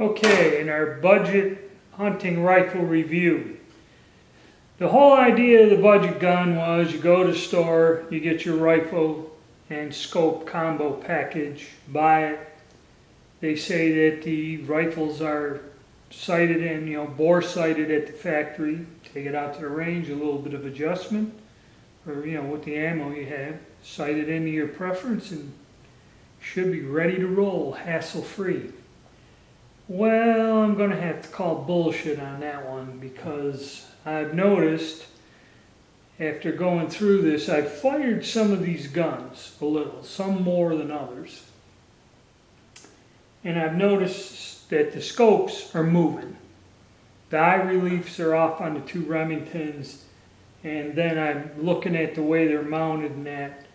Okay, in our budget hunting rifle review. The whole idea of the budget gun was you go to the store, you get your rifle and scope combo package, buy it. They say that the rifles are sighted in, bore sighted at the factory. Take it out to the range, a little bit of adjustment, or with the ammo you have, sight it into your preference and should be ready to roll, hassle-free. Well, I'm going to have to call bullshit on that one because I've noticed after going through this, I've fired some of these guns a little, some more than others. And I've noticed that the scopes are moving. The eye reliefs are off on the two Remingtons, and then I'm looking at the way they're mounted and that,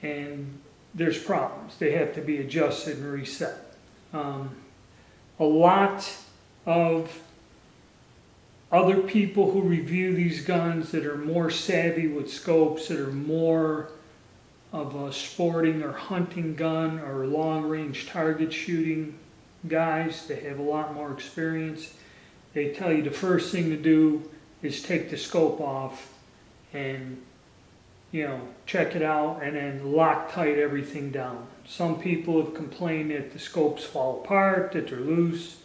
and there's problems. They have to be adjusted and reset. A lot of other people who review these guns that are more savvy with scopes, that are more of a sporting or hunting gun or long-range target shooting guys, they have a lot more experience. They tell you the first thing to do is take the scope off and check it out and then Loctite everything down. Some people have complained that the scopes fall apart, that they're loose.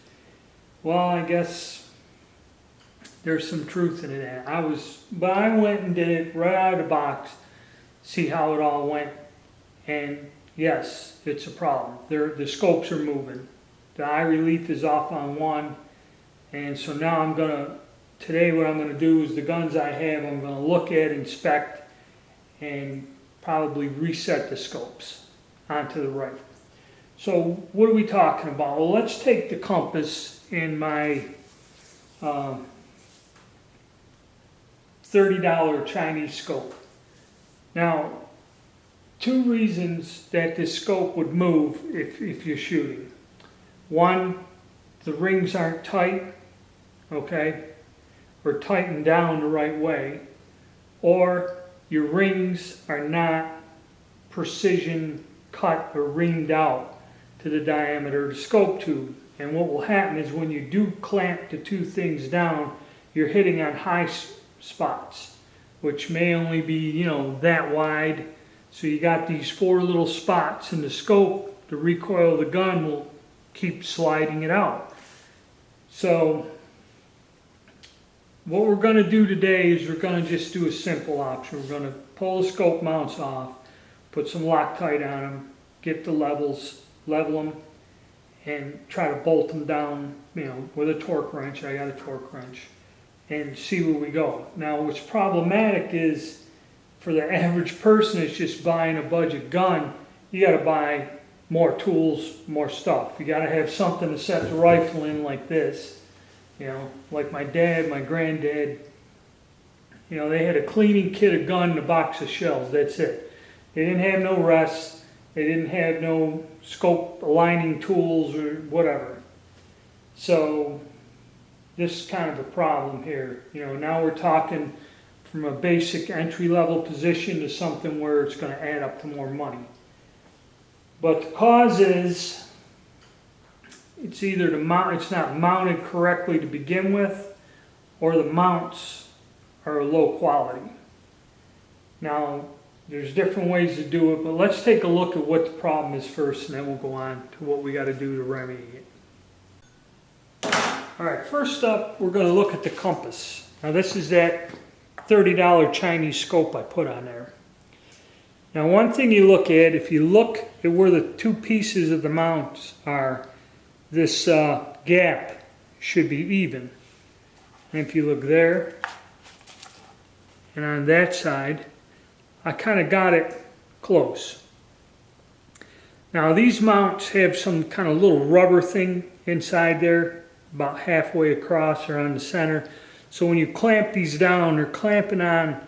Well, I guess there's some truth in that. But I went and did it right out of the box, see how it all went, and yes, it's a problem. The scopes are moving. The eye relief is off on one, and so now today what I'm going to do is the guns I have, I'm going to look at, inspect, and probably reset the scopes onto the rifle. So what are we talking about? Well, let's take the compass in my $30 Chinese scope. Now, two reasons that this scope would move if you're shooting. One, the rings aren't tight, okay, or tightened down the right way, or your rings are not precision cut or reamed out to the diameter of the scope tube. And what will happen is when you do clamp the two things down, you're hitting on high spots, which may only be, that wide. So you got these four little spots in the scope. The recoil of the gun will keep sliding it out. So what we're going to do today is we're going to just do a simple option. We're going to pull the scope mounts off, put some Loctite on them, get the levels, level them, and try to bolt them down, with a torque wrench. I got a torque wrench, and see where we go. Now, what's problematic is for the average person that's just buying a budget gun, you got to buy more tools, more stuff. You got to have something to set the rifle in like this. Like my dad, my granddad, they had a cleaning kit, a gun, and a box of shells. That's it. They didn't have no rests. They didn't have no scope aligning tools or whatever. So this is kind of a problem here. Now we're talking from a basic entry-level position to something where it's going to add up to more money. But the cause is it's either it's not mounted correctly to begin with, or the mounts are low quality. Now, there's different ways to do it, but let's take a look at what the problem is first, and then we'll go on to what we got to do to remedy it. All right, first up, we're going to look at the compass. Now, this is that $30 Chinese scope I put on there. Now, one thing you look at, if you look at where the two pieces of the mounts are, this gap should be even. And if you look there, and on that side, I kind of got it close. Now these mounts have some kind of little rubber thing inside there, about halfway across or on the center. So when you clamp these down, they're clamping on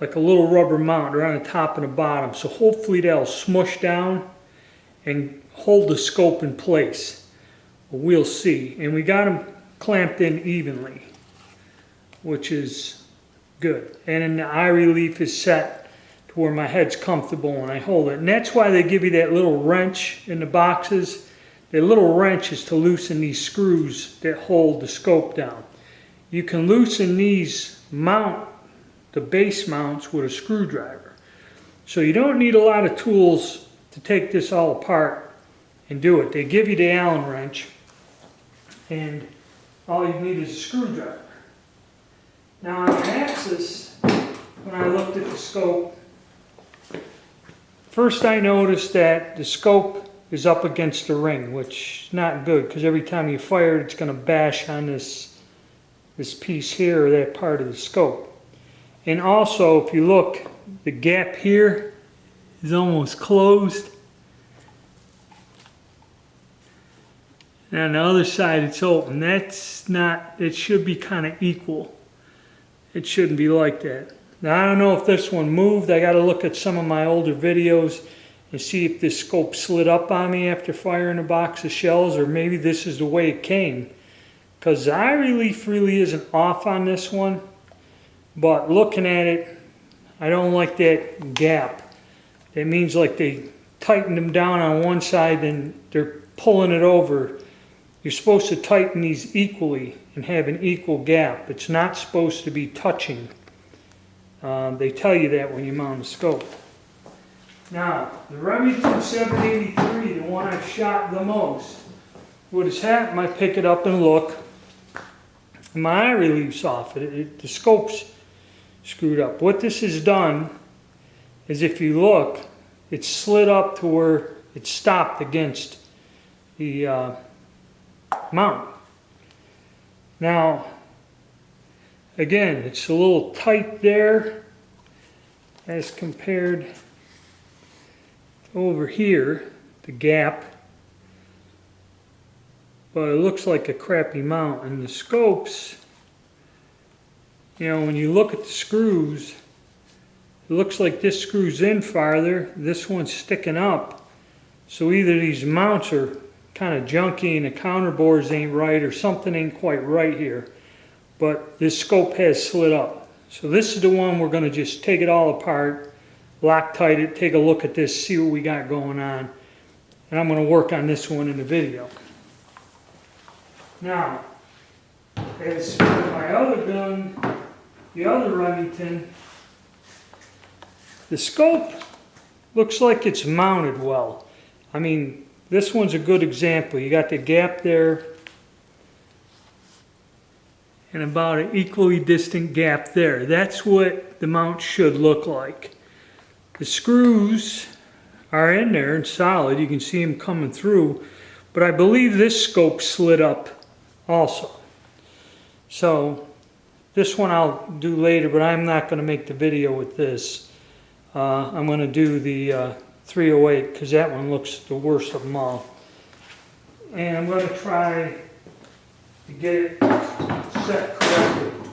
like a little rubber mount. They're on the top and the bottom. So hopefully they'll smush down and hold the scope in place. We'll see. And we got them clamped in evenly, which is good. And then the eye relief is set to where my head's comfortable when I hold it. And that's why they give you that little wrench in the boxes. a little wrench is to loosen these screws that hold the scope down. You can loosen these the base mounts with a screwdriver. So you don't need a lot of tools to take this all apart and do it. They give you the Allen wrench, and all you need is a screwdriver. Now on the Axis, when I looked at the scope, first I noticed that the scope is up against the ring, which is not good because every time you fire it, it's going to bash on this piece here or that part of the scope. And also, if you look, the gap here is almost closed. And on the other side, it's open. That's not, it should be kind of equal. It shouldn't be like that. Now, I don't know if this one moved. I got to look at some of my older videos and see if this scope slid up on me after firing a box of shells, or maybe this is the way it came. Because the eye relief really isn't off on this one. But looking at it, I don't like that gap. That means like they tightened them down on one side and they're pulling it over. You're supposed to tighten these equally and have an equal gap. It's not supposed to be touching. They tell you that when you mount a scope. Now, the Remington 783, the one I've shot the most, what has happened, I pick it up and look, and my eye relief's off. The scope's screwed up. What this has done is, if you look, it's slid up to where it stopped against the mount. Now, again, it's a little tight there as compared to over here, the gap. But it looks like a crappy mount. And the scopes, you know, when you look at the screws, it looks like this screws in farther, this one's sticking up. So either these mounts are kind of junky and the counter bores ain't right, or something ain't quite right here. But this scope has slid up. So this is the one we're going to just take it all apart, Loctite it, take a look at this, see what we got going on. And I'm going to work on this one in the video. Now, as for my other gun, the other Remington, the scope looks like it's mounted well. I mean, this one's a good example. You got the gap there and about an equally distant gap there. That's what the mount should look like. The screws are in there and solid. You can see them coming through. But I believe this scope slid up also. So this one I'll do later, but I'm not going to make the video with this. I'm going to do the 308 because that one looks the worst of them all. And I'm going to try to get it set correctly.